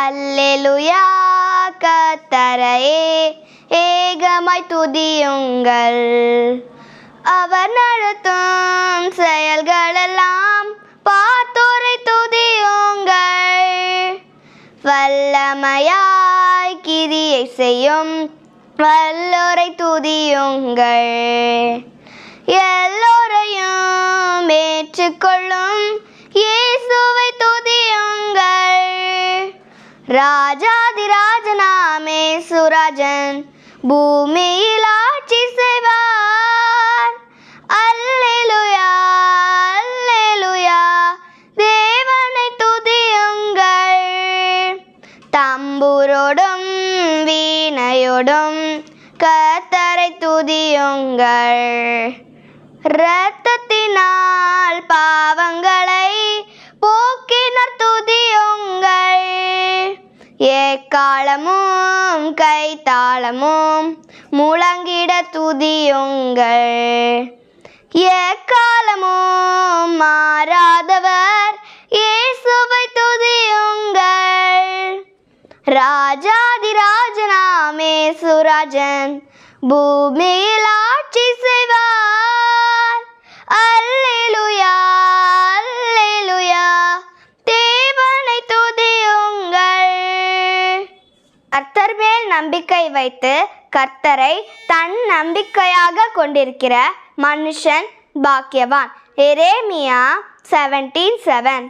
அல்லேலூயா கர்த்தரையே ஏகமாய் துதியுங்கள். அவர் நடத்தும் செயல்களெல்லாம் பார்த்தோரை துதியுங்கள். வல்லமையாய் கிரியை செய்யும் வல்லோரை துதியுங்கள். எல்லோரையும் ஏற்றுக்கொள்ளும் இயேசுவை துதியுங்கள். ராஜாதிராஜனாமே சுராஜன் பூமியில் ஆட்சி செய்வார். அல்லேலூயா அல்லேலூயா தேவனை துதியுங்கள். தம்புரோடும் வீணையோடும் கர்த்தரை துதியுங்கள். இரத்தத்தினால் பாவங்களை போக்கினர் துதியுங்கள். எக்காலமும் கைத்தாளமும் முழங்கிட துதியுங்கள். எக்காலமும் மாறாதவர் இயேசுவை துதியுங்கள். ராஜாதிராஜனாமே சுராஜன் பூமியில் ஆட்சி செய்வார். அல்லேலூயா அல்லேலூயா தேவனை துதியுங்கள். கர்த்தர் மேல் நம்பிக்கை வைத்து கர்த்தரை தன் நம்பிக்கையாக கொண்டிருக்கிற மனுஷன் பாக்கியவான். எரேமியா 17:7.